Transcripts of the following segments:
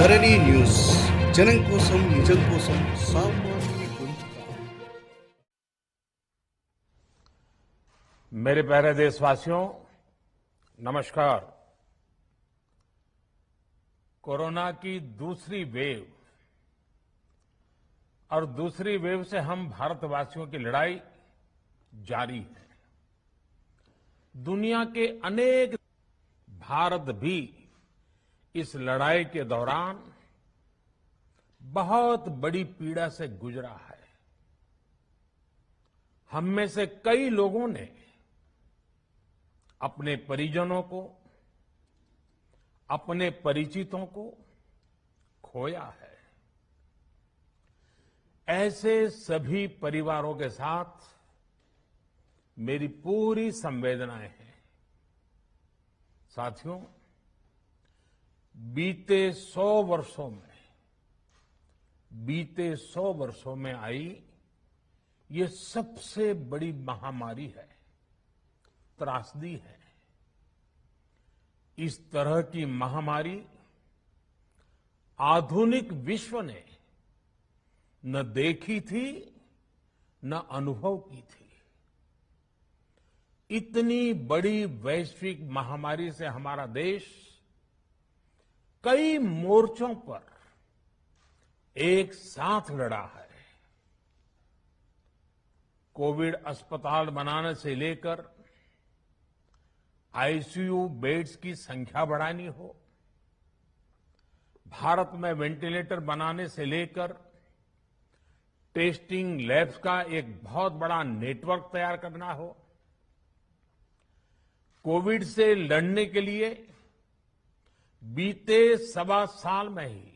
ధరణి news జనం కోసం నిజం కోసం సామాన్య గొంతుక. मेरे प्यारे देशवासियों, नमस्कार। कोरोना की दूसरी वेव और दूसरी वेव से हम भारतवासियों की लड़ाई जारी है। दुनिया के अनेक भारत भी इस लड़ाई के दौरान बहुत बड़ी पीड़ा से गुजरा है। हम में से कई लोगों ने अपने परिजनों को, अपने परिचितों को खोया है। ऐसे सभी परिवारों के साथ मेरी पूरी संवेदनाएं हैं। साथियों, बीते 100 वर्षों में आई ये सबसे बड़ी महामारी है, त्रासदी है। इस तरह की महामारी आधुनिक विश्व ने न देखी थी न अनुभव की थी। इतनी बड़ी वैश्विक महामारी से हमारा देश कई मोर्चों पर एक साथ लड़ा है। कोविड अस्पताल बनाने से लेकर आईसीयू बेड्स की संख्या बढ़ानी हो, भारत में वेंटिलेटर बनाने से लेकर टेस्टिंग लैब्स का एक बहुत बड़ा नेटवर्क तैयार करना हो, कोविड से लड़ने के लिए बीते 1.25 साल में ही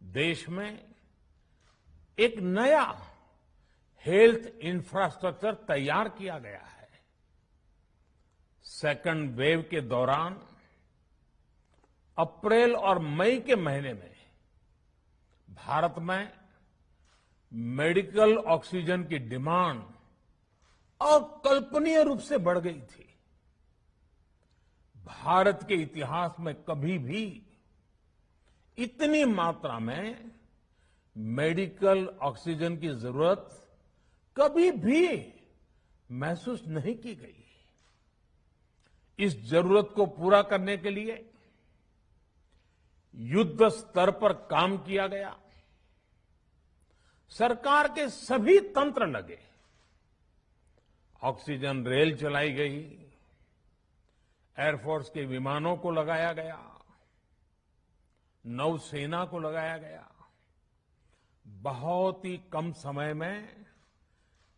देश में एक नया हेल्थ इंफ्रास्ट्रक्चर तैयार किया गया है। सेकंड वेव के दौरान अप्रैल और मई के महीने में भारत में मेडिकल ऑक्सीजन की डिमांड अकल्पनीय रूप से बढ़ गई थी। भारत के इतिहास में कभी भी इतनी मात्रा में मेडिकल ऑक्सीजन की जरूरत कभी भी महसूस नहीं की गई। इस जरूरत को पूरा करने के लिए युद्ध स्तर पर काम किया गया। सरकार के सभी तंत्र लगे। ऑक्सीजन रेल चलाई गई, एयरफोर्स के विमानों को लगाया गया, नौसेना को लगाया गया। बहुत ही कम समय में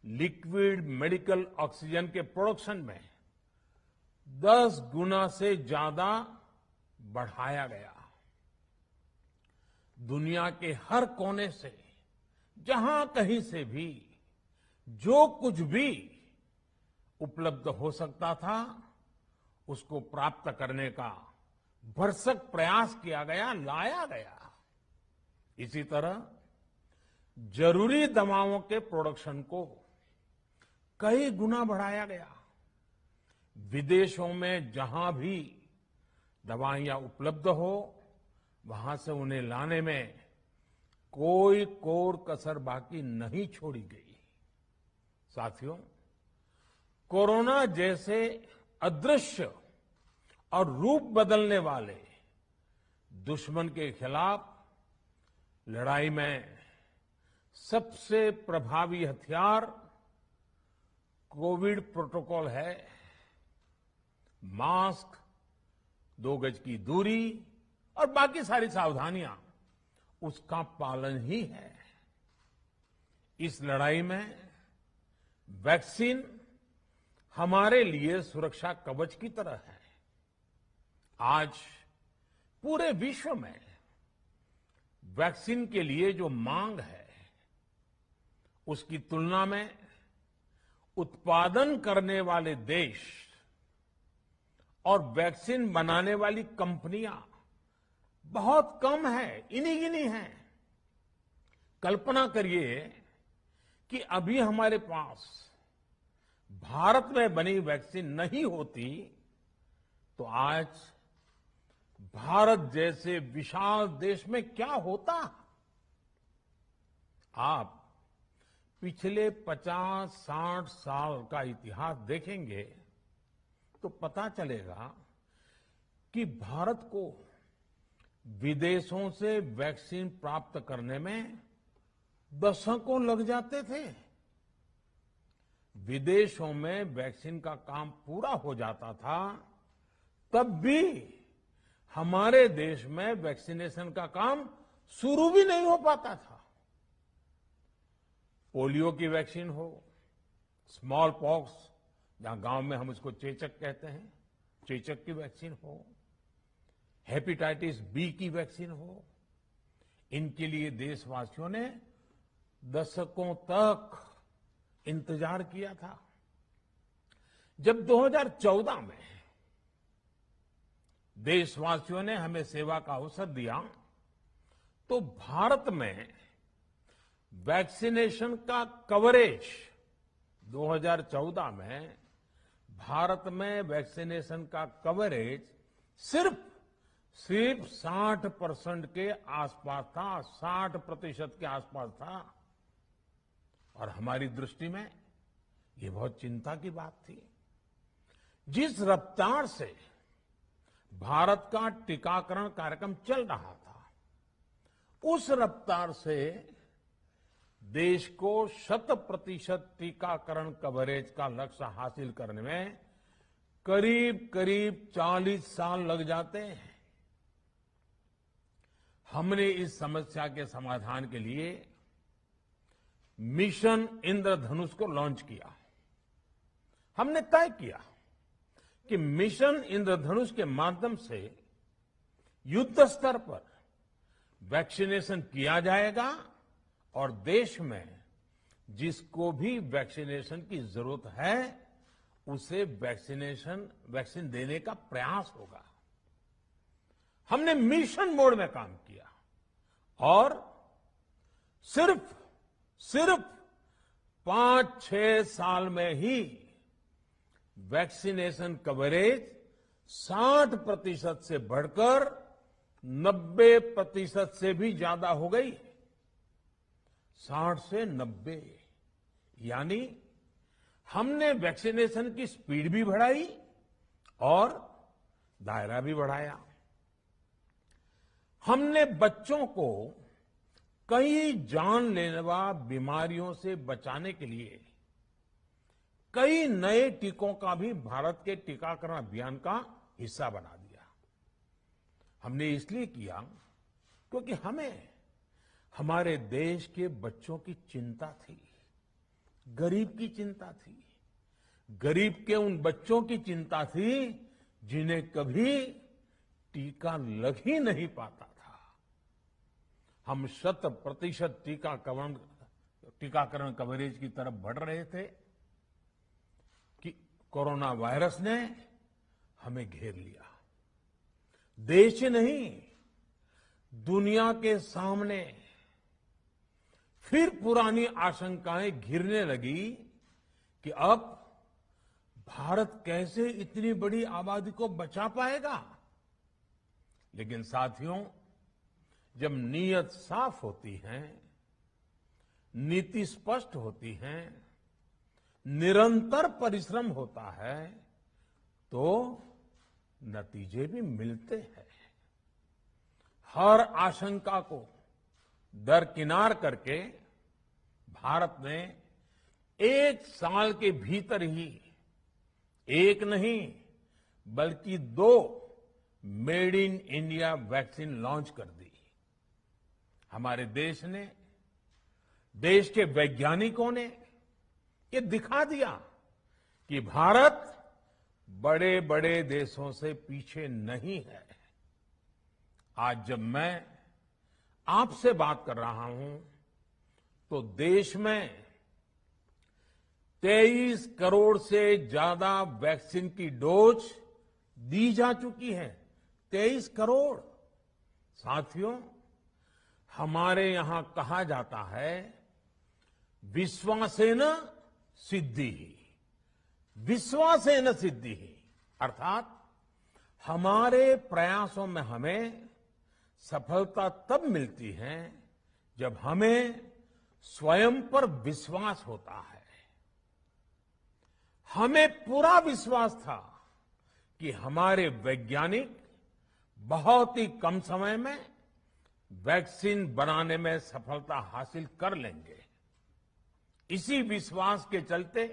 लिक्विड मेडिकल ऑक्सीजन के प्रोडक्शन में 10 गुना से ज्यादा बढ़ाया गया। दुनिया के हर कोने से, जहां कहीं से भी जो कुछ भी उपलब्ध हो सकता था उसको प्राप्त करने का भरसक प्रयास किया गया, लाया गया। इसी तरह जरूरी दवाओं के प्रोडक्शन को कई गुना बढ़ाया गया। विदेशों में जहां भी दवाइयां उपलब्ध हो वहां से उन्हें लाने में कोई कोर कसर बाकी नहीं छोड़ी गई। साथियों, कोरोना जैसे अदृश्य और रूप बदलने वाले दुश्मन के खिलाफ लड़ाई में सबसे प्रभावी हथियार कोविड प्रोटोकॉल है। मास्क, 2 गज की दूरी और बाकी सारी सावधानियां उसका पालन ही है। इस लड़ाई में वैक्सीन हमारे लिए सुरक्षा कवच की तरह है। आज पूरे विश्व में वैक्सीन के लिए जो मांग है उसकी तुलना में उत्पादन करने वाले देश और वैक्सीन बनाने वाली कंपनियां बहुत कम है, इन्हीं गिनी हैं। कल्पना करिए कि अभी हमारे पास भारत में बनी वैक्सीन नहीं होती तो आज भारत जैसे विशाल देश में क्या होता। आप पिछले 50-60 साल का इतिहास देखेंगे तो पता चलेगा कि भारत को विदेशों से वैक्सीन प्राप्त करने में दशकों लग जाते थे। विदेशों में वैक्सीन का काम पूरा हो जाता था, तब भी हमारे देश में वैक्सीनेशन का काम शुरू भी नहीं हो पाता था। पोलियो की वैक्सीन हो, स्मॉल पॉक्स, जहां गांव में हम उसको चेचक कहते हैं, चेचक की वैक्सीन हो, हेपेटाइटिस बी की वैक्सीन हो, इनके लिए देशवासियों ने दशकों तक इंतजार किया था। जब 2014 में देशवासियों ने हमें सेवा का अवसर दिया, तो भारत में वैक्सीनेशन का कवरेज 2014 में भारत में वैक्सीनेशन का कवरेज सिर्फ 60% के आसपास था, 60% के आसपास था। और हमारी दृष्टि में ये बहुत चिंता की बात थी। जिस रफ्तार से भारत का टीकाकरण कार्यक्रम चल रहा था, उस रफ्तार से देश को 100% टीकाकरण कवरेज का लक्ष्य हासिल करने में करीब करीब 40 साल लग जाते हैं। हमने इस समस्या के समाधान के लिए मिशन इंद्रधनुष को लॉन्च किया। हमने तय किया कि मिशन इंद्रधनुष के माध्यम से युद्ध स्तर पर वैक्सीनेशन किया जाएगा और देश में जिसको भी वैक्सीनेशन की जरूरत है उसे वैक्सीन देने का प्रयास होगा। हमने मिशन मोड में काम किया और सिर्फ 5-6 साल में ही वैक्सीनेशन कवरेज 60% से बढ़कर 90% से भी ज्यादा हो गई। 60 से 90, यानी हमने वैक्सीनेशन की स्पीड भी बढ़ाई और दायरा भी बढ़ाया। हमने बच्चों को कई जानलेवा बीमारियों से बचाने के लिए कई नए टीकों का भी भारत के टीकाकरण अभियान का हिस्सा बना दिया। हमने इसलिए किया क्योंकि हमें हमारे देश के बच्चों की चिंता थी, गरीब की चिंता थी, गरीब के उन बच्चों की चिंता थी जिन्हें कभी टीका लग ही नहीं पाता था। हम 100% टीकाकरण कवरेज की तरफ बढ़ रहे थे कि कोरोना वायरस ने हमें घेर लिया। देश ही नहीं, दुनिया के सामने फिर पुरानी आशंकाएं घिरने लगी कि अब भारत कैसे इतनी बड़ी आबादी को बचा पाएगा। लेकिन साथियों, जब नीयत साफ होती है, नीति स्पष्ट होती है, निरंतर परिश्रम होता है, तो नतीजे भी मिलते हैं। हर आशंका को दरकिनार करके भारत ने 1 साल के भीतर ही एक नहीं बल्कि 2 made in India vaccine launch कर दी। हमारे देश ने, देश के वैज्ञानिकों ने ये दिखा दिया कि भारत बड़े बड़े देशों से पीछे नहीं है। आज जब मैं आपसे बात कर रहा हूं तो देश में 23 करोड़ से ज्यादा वैक्सीन की डोज दी जा चुकी है। 23 करोड़। साथियों, हमारे यहां कहा जाता है, विश्वासेन सिद्धिः, विश्वासेन सिद्धिः, अर्थात हमारे प्रयासों में हमें सफलता तब मिलती है जब हमें स्वयं पर विश्वास होता है। हमें पूरा विश्वास था कि हमारे वैज्ञानिक बहुत ही कम समय में वैक्सीन बनाने में सफलता हासिल कर लेंगे। इसी विश्वास के चलते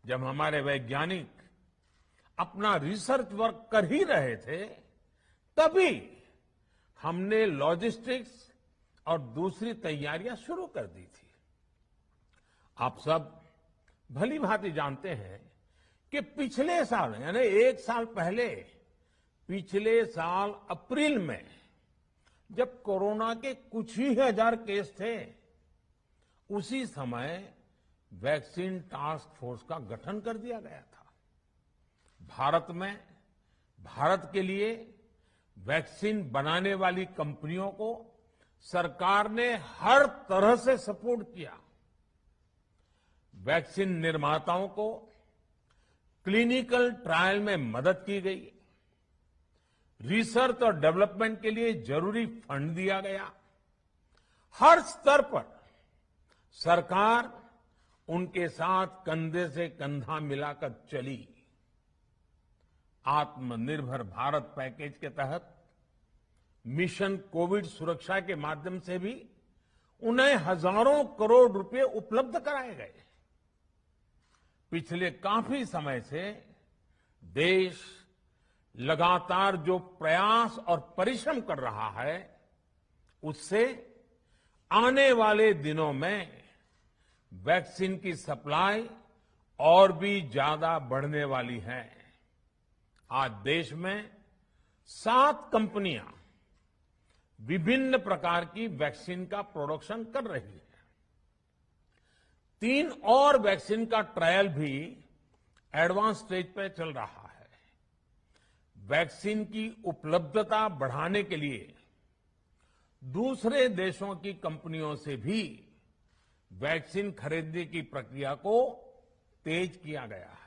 जब हमारे वैज्ञानिक अपना रिसर्च वर्क कर ही रहे थे, तभी हमने लॉजिस्टिक्स और दूसरी तैयारियां शुरू कर दी थी। आप सब भली भांति जानते हैं कि पिछले साल यानी 1 साल पहले, पिछले साल अप्रैल में जब कोरोना के कुछ ही हजार केस थे, उसी समय वैक्सीन टास्क फोर्स का गठन कर दिया गया था। भारत के लिए वैक्सीन बनाने वाली कंपनियों को सरकार ने हर तरह से सपोर्ट किया। वैक्सीन निर्माताओं को क्लिनिकल ट्रायल में मदद की गई। रिसर्च और डेवलपमेंट के लिए जरूरी फंड दिया गया। हर स्तर पर सरकार उनके साथ कंधे से कंधा मिलाकर चली। आत्मनिर्भर भारत पैकेज के तहत मिशन कोविड सुरक्षा के माध्यम से भी उन्हें हजारों करोड़ रुपए उपलब्ध कराए गए। पिछले काफी समय से देश लगातार जो प्रयास और परिश्रम कर रहा है, उससे आने वाले दिनों में वैक्सीन की सप्लाई और भी ज्यादा बढ़ने वाली है। आज देश में 7 कंपनियां विभिन्न प्रकार की वैक्सीन का प्रोडक्शन कर रही है। 3 और वैक्सीन का ट्रायल भी एडवांस स्टेज पर चल रहा है। वैक्सीन की उपलब्धता बढ़ाने के लिए दूसरे देशों की कंपनियों से भी वैक्सीन खरीदने की प्रक्रिया को तेज किया गया है।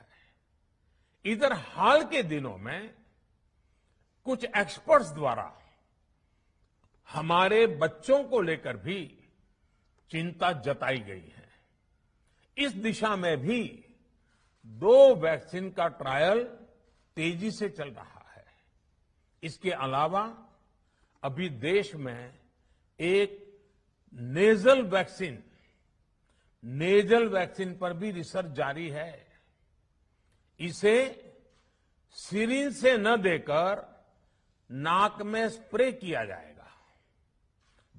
इधर हाल के दिनों में कुछ एक्सपर्ट्स द्वारा हमारे बच्चों को लेकर भी चिंता जताई गई है। इस दिशा में भी 2 वैक्सीन का ट्रायल तेजी से चल रहा है। इसके अलावा अभी देश में एक नेजल वैक्सीन पर भी रिसर्च जारी है। इसे सिरिंज से न देकर नाक में स्प्रे किया जाएगा।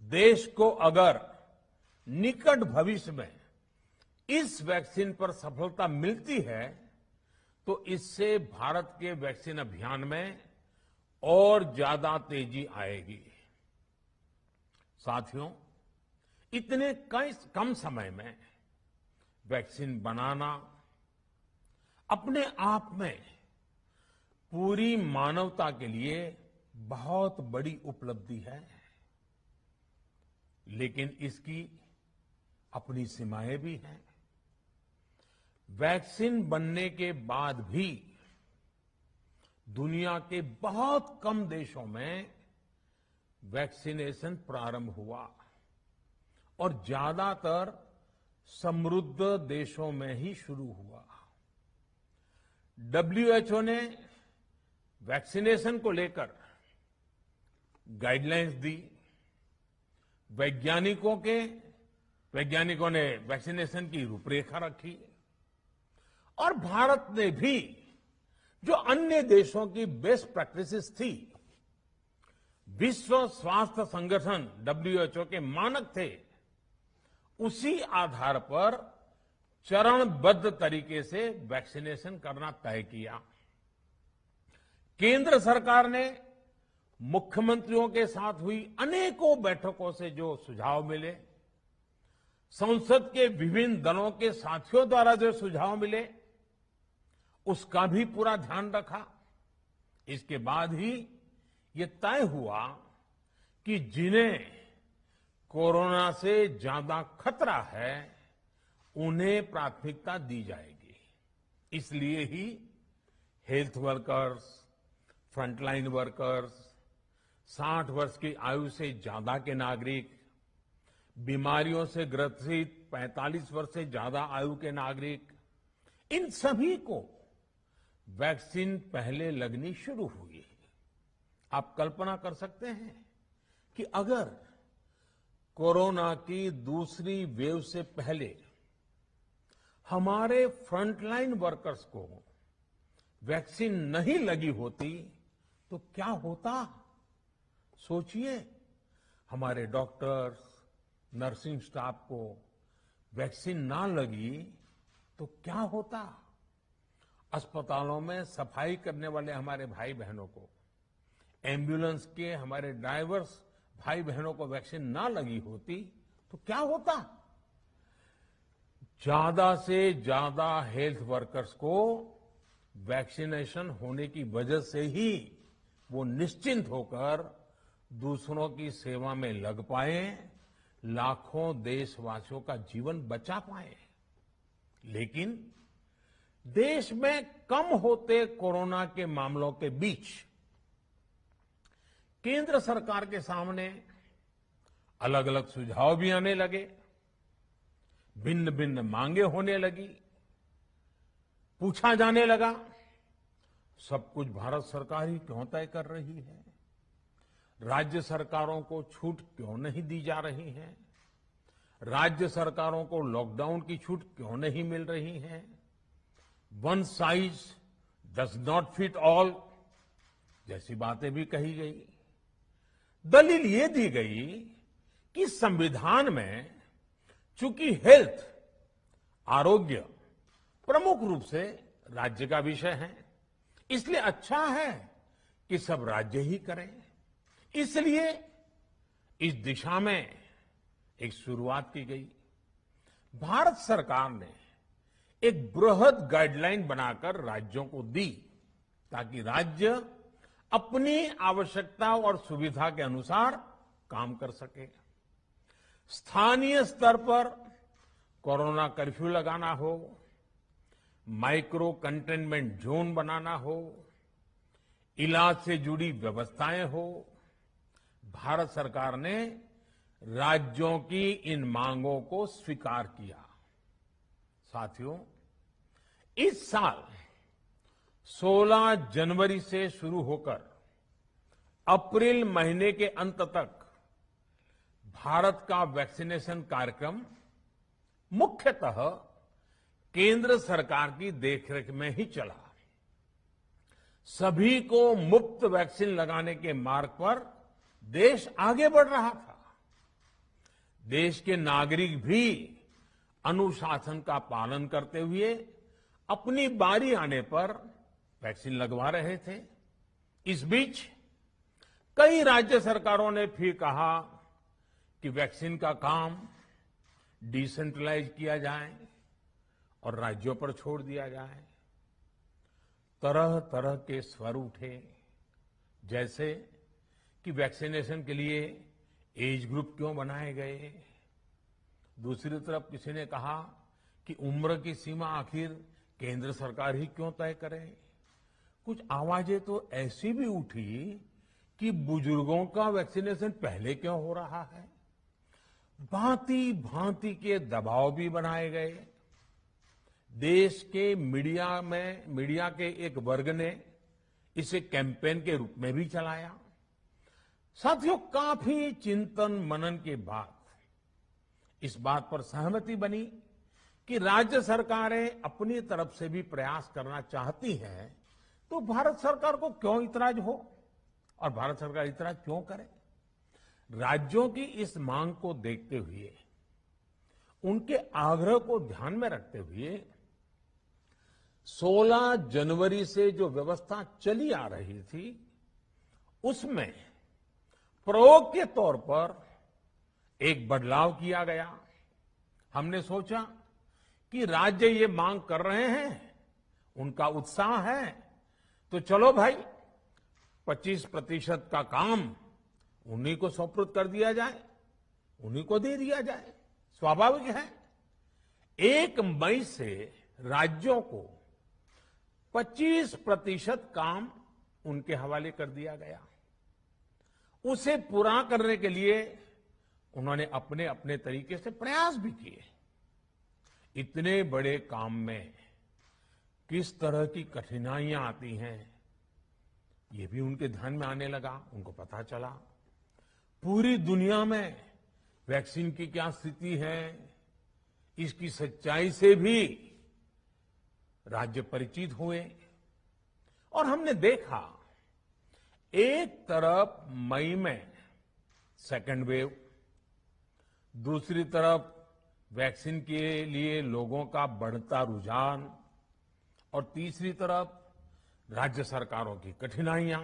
देश को अगर निकट भविष्य में इस वैक्सीन पर सफलता मिलती है, तो इससे भारत के वैक्सीन अभियान में और ज्यादा तेजी आएगी। साथियों, इतने कम समय में वैक्सीन बनाना अपने आप में पूरी मानवता के लिए बहुत बड़ी उपलब्धि है, लेकिन इसकी अपनी सीमाएं भी हैं। वैक्सीन बनने के बाद भी दुनिया के बहुत कम देशों में वैक्सीनेशन प्रारंभ हुआ और ज्यादातर समृद्ध देशों में ही शुरू हुआ। WHO ने वैक्सीनेशन को लेकर गाइडलाइंस दी। वैज्ञानिकों ने वैक्सीनेशन की रूपरेखा रखी और भारत ने भी जो अन्य देशों की बेस्ट प्रैक्टिसेस थी, विश्व स्वास्थ्य संगठन WHO के मानक थे, उसी आधार पर चरणबद्ध तरीके से वैक्सीनेशन करना तय किया। केंद्र सरकार ने मुख्यमंत्रियों के साथ हुई अनेकों बैठकों से जो सुझाव मिले, संसद के विभिन्न दलों के साथियों द्वारा जो सुझाव मिले, उसका भी पूरा ध्यान रखा। इसके बाद ही ये तय हुआ कि जिन्हें कोरोना से ज्यादा खतरा है, उन्हें प्राथमिकता दी जाएगी। इसलिए ही हेल्थ वर्कर्स, फ्रंटलाइन वर्कर्स, 60 वर्ष की आयु से ज्यादा के नागरिक, बीमारियों से ग्रसित 45 वर्ष से ज्यादा आयु के नागरिक, इन सभी को वैक्सीन पहले लगनी शुरू हुई है। आप कल्पना कर सकते हैं कि अगर कोरोना की दूसरी वेव से पहले हमारे फ्रंटलाइन वर्कर्स को वैक्सीन नहीं लगी होती तो क्या होता? सोचिए, हमारे डॉक्टर्स, नर्सिंग स्टाफ को वैक्सीन ना लगी तो क्या होता? अस्पतालों में सफाई करने वाले हमारे भाई बहनों को, एम्बुलेंस के हमारे ड्राइवर्स भाई बहनों को वैक्सीन ना लगी होती तो क्या होता? ज्यादा से ज्यादा हेल्थ वर्कर्स को वैक्सीनेशन होने की वजह से ही वो निश्चिंत होकर दूसरों की सेवा में लग पाए, लाखों देशवासियों का जीवन बचा पाए। लेकिन देश में कम होते कोरोना के मामलों के बीच केंद्र सरकार के सामने अलग अलग सुझाव भी आने लगे, भिन्न भिन्न मांगे होने लगी, पूछा जाने लगा, सब कुछ भारत सरकार ही क्यों तय कर रही है? राज्य सरकारों को छूट क्यों नहीं दी जा रही है? राज्य सरकारों को लॉकडाउन की छूट क्यों नहीं मिल रही है? One size does not fit all जैसी बातें भी कही गई। दलील ये दी गई कि संविधान में चूंकि हेल्थ, आरोग्य प्रमुख रूप से राज्य का विषय है, इसलिए अच्छा है कि सब राज्य ही करें। इसलिए इस दिशा में एक शुरुआत की गई। भारत सरकार ने एक बृहद गाइडलाइन बनाकर राज्यों को दी ताकि राज्य अपनी आवश्यकता और सुविधा के अनुसार काम कर सके। स्थानीय स्तर पर कोरोना कर्फ्यू लगाना हो, माइक्रो कंटेनमेंट जोन बनाना हो, इलाज से जुड़ी व्यवस्थाएं हो, भारत सरकार ने राज्यों की इन मांगों को स्वीकार किया। साथियों, इस साल 16 जनवरी से शुरू होकर अप्रैल महीने के अंत तक भारत का वैक्सीनेशन कार्यक्रम मुख्यतः केंद्र सरकार की देखरेख में ही चला। सभी को मुफ्त वैक्सीन लगाने के मार्ग पर देश आगे बढ़ रहा था। देश के नागरिक भी अनुशासन का पालन करते हुए अपनी बारी आने पर वैक्सीन लगवा रहे थे। इस बीच कई राज्य सरकारों ने फिर कहा कि वैक्सीन का काम डिसेंट्रलाइज किया जाए और राज्यों पर छोड़ दिया जाए। तरह तरह के स्वर उठे, जैसे कि वैक्सीनेशन के लिए एज ग्रुप क्यों बनाए गए। दूसरी तरफ किसी ने कहा कि उम्र की सीमा आखिर केंद्र सरकार ही क्यों तय करे। कुछ आवाजें तो ऐसी भी उठी कि बुजुर्गों का वैक्सीनेशन पहले क्यों हो रहा है। भांति भांति के दबाव भी बनाए गए। देश के मीडिया के एक वर्ग ने इसे कैंपेन के रूप में भी चलाया। साथियों, काफी चिंतन मनन के बाद इस बात पर सहमति बनी कि राज्य सरकारें अपनी तरफ से भी प्रयास करना चाहती हैं, तो भारत सरकार को क्यों इतराज हो और भारत सरकार इतराज क्यों करे। राज्यों की इस मांग को देखते हुए, उनके आग्रह को ध्यान में रखते हुए 16 जनवरी से जो व्यवस्था चली आ रही थी, उसमें प्रयोग के तौर पर एक बदलाव किया गया। हमने सोचा कि राज्य ये मांग कर रहे हैं, उनका उत्साह है, तो चलो भाई 25% का काम उन्हीं को सुपुर्द कर दिया जाए, उन्हीं को दे दिया जाए। स्वाभाविक है 1 मई से राज्यों को 25% काम उनके हवाले कर दिया गया। उसे पूरा करने के लिए उन्होंने अपने अपने तरीके से प्रयास भी किए। इतने बड़े काम में किस तरह की कठिनाइयां आती हैं, ये भी उनके ध्यान में आने लगा। उनको पता चला पूरी दुनिया में वैक्सीन की क्या स्थिति है, इसकी सच्चाई से भी राज्य परिचित हुए। और हमने देखा, एक तरफ मई में सेकेंड वेव, दूसरी तरफ वैक्सीन के लिए लोगों का बढ़ता रुझान, और तीसरी तरफ राज्य सरकारों की कठिनाइयां।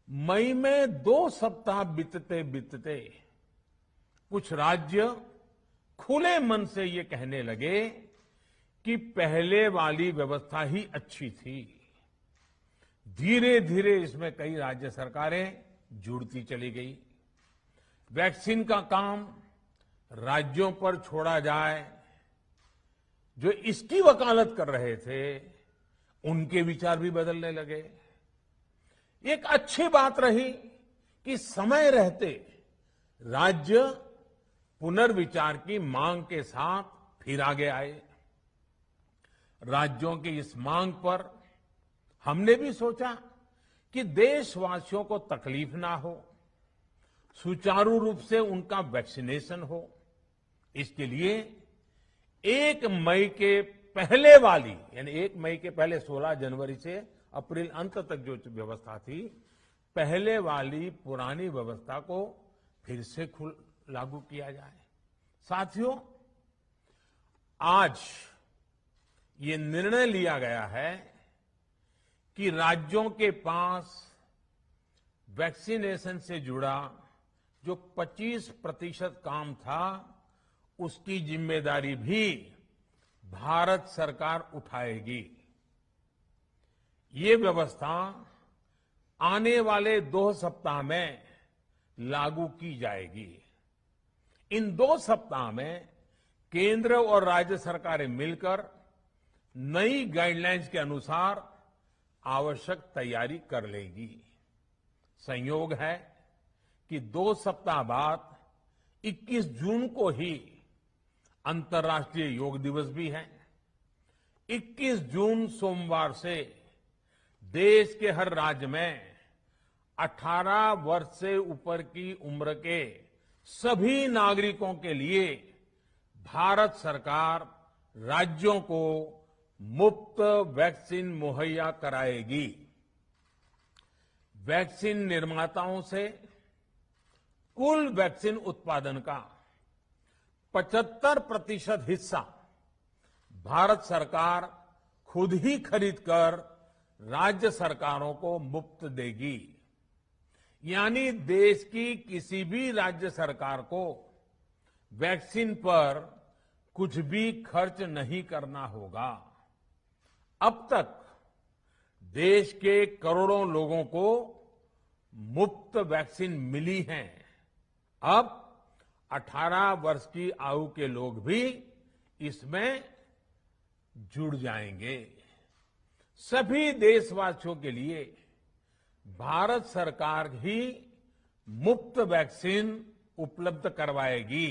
मई में 2 सप्ताह बीतते बीतते कुछ राज्य खुले मन से ये कहने लगे कि पहले वाली व्यवस्था ही अच्छी थी। धीरे धीरे इसमें कई राज्य सरकारें जुड़ती चली गई। वैक्सीन का काम राज्यों पर छोड़ा जाए। जो इसकी वकालत कर रहे थे, उनके विचार भी बदलने लगे। एक अच्छी बात रही कि समय रहते राज्य पुनर्विचार की मांग के साथ फिर आगे आए। राज्यों की इस मांग पर हमने भी सोचा कि देशवासियों को तकलीफ ना हो, सुचारू रूप से उनका वैक्सीनेशन हो। इसके लिए 1 मई के पहले वाली, यानी 1 मई के पहले 16 जनवरी से अप्रैल अंत तक जो व्यवस्था थी, पहले वाली पुरानी व्यवस्था को फिर से लागू किया जाए। साथियों, आज ये निर्णय लिया गया है कि राज्यों के पास वैक्सीनेशन से जुड़ा जो 25% काम था, उसकी जिम्मेदारी भी भारत सरकार उठाएगी। ये व्यवस्था आने वाले 2 सप्ताह में लागू की जाएगी। इन 2 सप्ताह में केंद्र और राज्य सरकारें मिलकर नई गाइडलाइंस के अनुसार आवश्यक तैयारी कर लेगी। संयोग है कि 2 सप्ताह बाद 21 जून को ही अंतर्राष्ट्रीय योग दिवस भी है। 21 जून सोमवार से देश के हर राज्य में 18 वर्ष से ऊपर की उम्र के सभी नागरिकों के लिए भारत सरकार राज्यों को मुफ्त वैक्सीन मुहैया कराएगी। वैक्सीन निर्माताओं से कुल वैक्सीन उत्पादन का 75% हिस्सा भारत सरकार खुद ही खरीदकर राज्य सरकारों को मुफ्त देगी। यानी देश की किसी भी राज्य सरकार को वैक्सीन पर कुछ भी खर्च नहीं करना होगा। अब तक देश के करोड़ों लोगों को मुफ्त वैक्सीन मिली है। अब 18 वर्ष की आयु के लोग भी इसमें जुड़ जाएंगे। सभी देशवासियों के लिए भारत सरकार ही मुफ्त वैक्सीन उपलब्ध करवाएगी।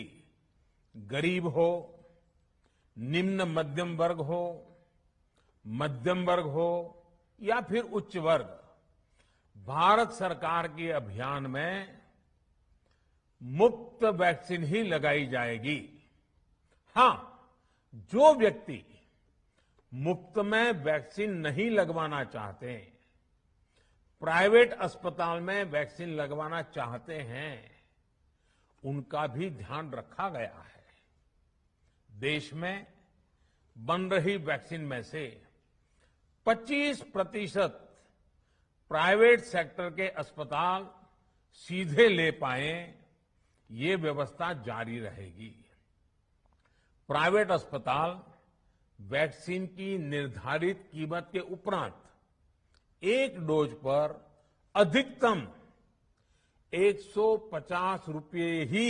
गरीब हो, निम्न मध्यम वर्ग हो, मध्यम वर्ग हो या फिर उच्च वर्ग, भारत सरकार के अभियान में मुफ्त वैक्सीन ही लगाई जाएगी। हां, जो व्यक्ति मुफ्त में वैक्सीन नहीं लगवाना चाहते, प्राइवेट अस्पताल में वैक्सीन लगवाना चाहते हैं, उनका भी ध्यान रखा गया है। देश में बन रही वैक्सीन में से 25% प्राइवेट सेक्टर के अस्पताल सीधे ले पाए, ये व्यवस्था जारी रहेगी। प्राइवेट अस्पताल वैक्सीन की निर्धारित कीमत के उपरांत एक डोज पर अधिकतम 150 रुपये ही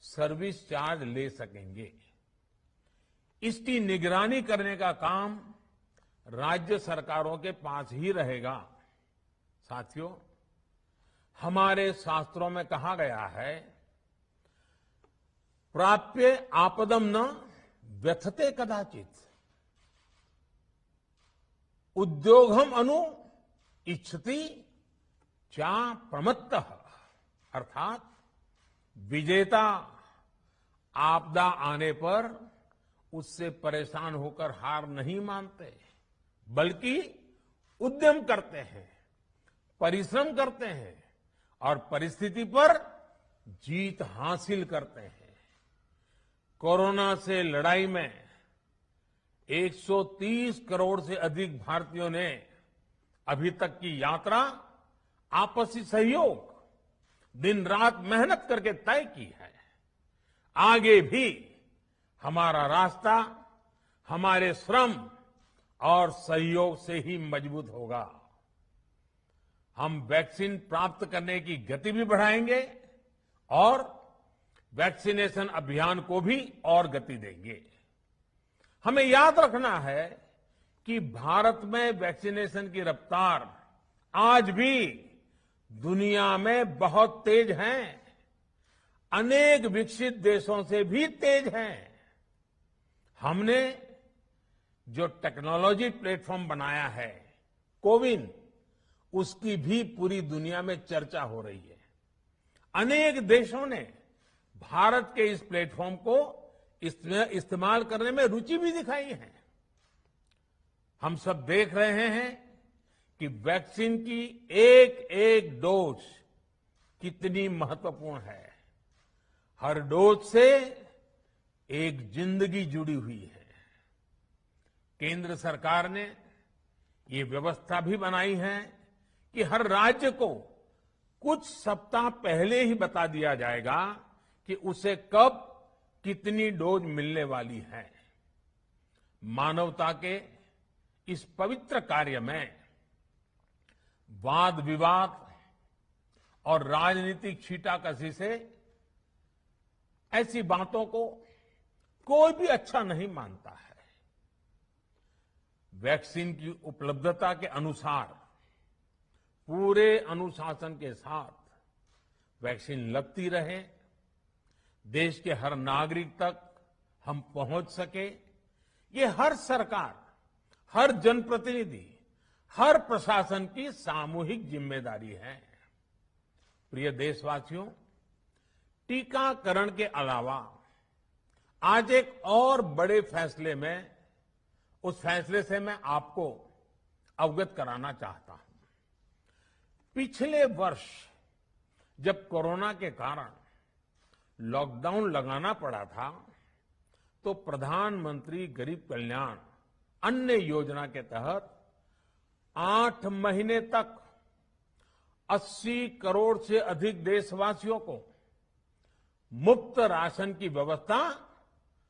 सर्विस चार्ज ले सकेंगे। इसकी निगरानी करने का काम राज्य सरकारों के पास ही रहेगा। साथियों, हमारे शास्त्रों में कहा गया है, प्राप्य आपदम न व्यथते कदाचित, उद्योगम अनु इच्छति चा प्रमत्तः। अर्थात विजेता आपदा आने पर उससे परेशान होकर हार नहीं मानते, बल्कि उद्यम करते हैं, परिश्रम करते हैं और परिस्थिति पर जीत हासिल करते हैं। कोरोना से लड़ाई में 130 करोड़ से अधिक भारतीयों ने अभी तक की यात्रा आपसी सहयोग, दिन रात मेहनत करके तय की है। आगे भी हमारा रास्ता हमारे श्रम और सहयोग से ही मजबूत होगा। हम वैक्सीन प्राप्त करने की गति भी बढ़ाएंगे और वैक्सीनेशन अभियान को भी और गति देंगे। हमें याद रखना है कि भारत में वैक्सीनेशन की रफ्तार आज भी दुनिया में बहुत तेज है, अनेक विकसित देशों से भी तेज है। हमने जो टेक्नोलॉजी प्लेटफॉर्म बनाया है, कोविन, उसकी भी पूरी दुनिया में चर्चा हो रही है। अनेक देशों ने भारत के इस प्लेटफॉर्म को इस्तेमाल करने में रुचि भी दिखाई है। हम सब देख रहे हैं कि वैक्सीन की एक एक डोज कितनी महत्वपूर्ण है। हर डोज से एक जिंदगी जुड़ी हुई है। केंद्र सरकार ने ये व्यवस्था भी बनाई है कि हर राज्य को कुछ सप्ताह पहले ही बता दिया जाएगा कि उसे कब कितनी डोज मिलने वाली है। मानवता के इस पवित्र कार्य में वाद विवाद और राजनीतिक छींटाकशी से ऐसी बातों को कोई भी अच्छा नहीं मानता है। वैक्सीन की उपलब्धता के अनुसार पूरे अनुशासन के साथ वैक्सीन लगती रहे, देश के हर नागरिक तक हम पहुंच सके, ये हर सरकार, हर जनप्रतिनिधि, हर प्रशासन की सामूहिक जिम्मेदारी है। प्रिय देशवासियों, टीकाकरण के अलावा आज एक और बड़े फैसले में, उस फैसले से मैं आपको अवगत कराना चाहता हूं। पिछले वर्ष जब कोरोना के कारण लॉकडाउन लगाना पड़ा था, तो प्रधानमंत्री गरीब कल्याण अन्न योजना के तहत 8 महीने तक 80 करोड़ से अधिक देशवासियों को मुफ्त राशन की व्यवस्था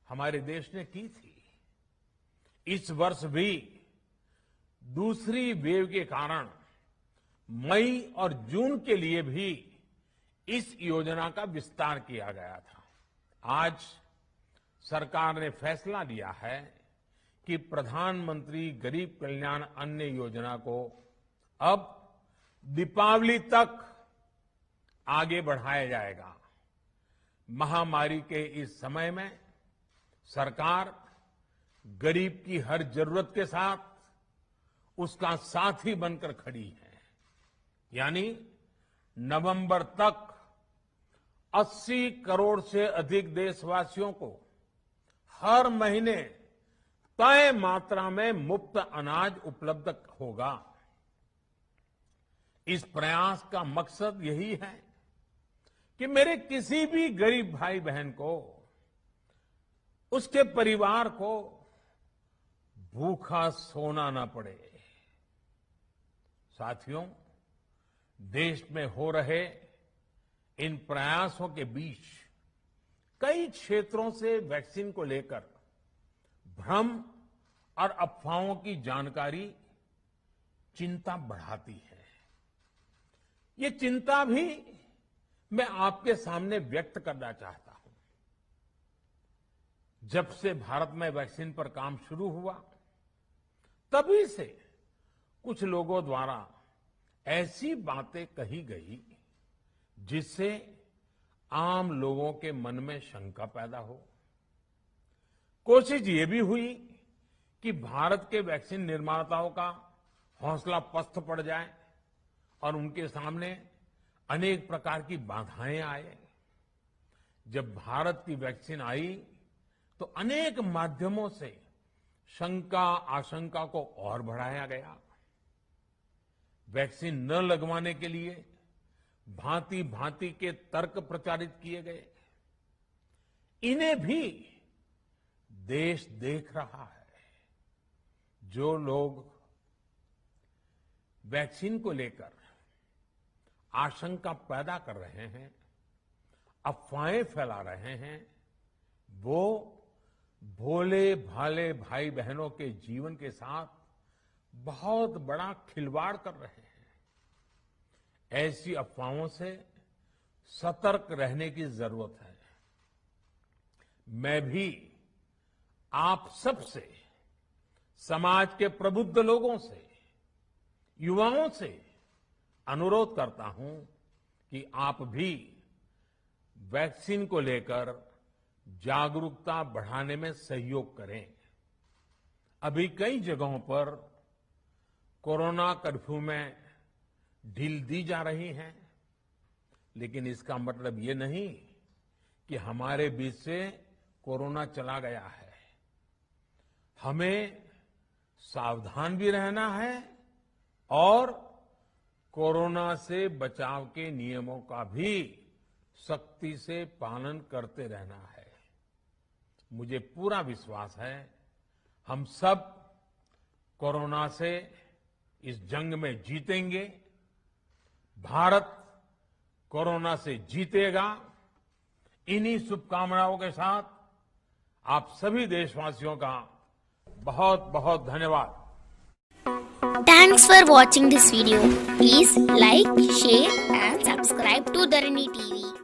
हमारे देश ने की थी। इस वर्ष भी दूसरी वेव के कारण मई और जून के लिए भी इस योजना का विस्तार किया गया था। आज सरकार ने फैसला लिया है कि प्रधानमंत्री गरीब कल्याण अन्न योजना को अब दीपावली तक आगे बढ़ाया जाएगा। महामारी के इस समय में सरकार गरीब की हर जरूरत के साथ उसका साथी बनकर खड़ी है। यानी नवंबर तक 80 करोड़ से अधिक देशवासियों को हर महीने तय मात्रा में मुफ्त अनाज उपलब्ध होगा। इस प्रयास का मकसद यही है कि मेरे किसी भी गरीब भाई बहन को, उसके परिवार को भूखा सोना ना पड़े। साथियों, देश में हो रहे इन प्रयासों के बीच कई क्षेत्रों से वैक्सीन को लेकर भ्रम और अफवाहों की जानकारी चिंता बढ़ाती है। ये चिंता भी मैं आपके सामने व्यक्त करना चाहता हूं। जब से भारत में वैक्सीन पर काम शुरू हुआ, तभी से कुछ लोगों द्वारा ऐसी बातें कही गई जिससे आम लोगों के मन में शंका पैदा हो। कोशिश ये भी हुई कि भारत के वैक्सीन निर्माताओं का हौसला पस्त पड़ जाए और उनके सामने अनेक प्रकार की बाधाएं आए। जब भारत की वैक्सीन आई तो अनेक माध्यमों से शंका आशंका को और बढ़ाया गया। वैक्सीन न लगवाने के लिए भांति भांति के तर्क प्रचारित किए गए। इन्हें भी देश देख रहा है। जो लोग वैक्सीन को लेकर आशंका पैदा कर रहे हैं, अफवाहें फैला रहे हैं, वो भोले भाले भाई बहनों के जीवन के साथ बहुत बड़ा खिलवाड़ कर रहे हैं। ऐसी अफवाहों से सतर्क रहने की जरूरत है। मैं भी आप सबसे, समाज के प्रबुद्ध लोगों से, युवाओं से अनुरोध करता हूं कि आप भी वैक्सीन को लेकर जागरूकता बढ़ाने में सहयोग करें। अभी कई जगहों पर कोरोना कर्फ्यू में ढील दी जा रही है, लेकिन इसका मतलब ये नहीं कि हमारे बीच से कोरोना चला गया है। हमें सावधान भी रहना है और कोरोना से बचाव के नियमों का भी सख्ती से पालन करते रहना है। मुझे पूरा विश्वास है हम सब कोरोना से इस जंग में जीतेंगे। भारत कोरोना से जीतेगा। इन्हीं शुभकामनाओं के साथ आप सभी देशवासियों का बहुत बहुत धन्यवाद। Thanks for watching this video. Please like, share and subscribe to Dharani TV.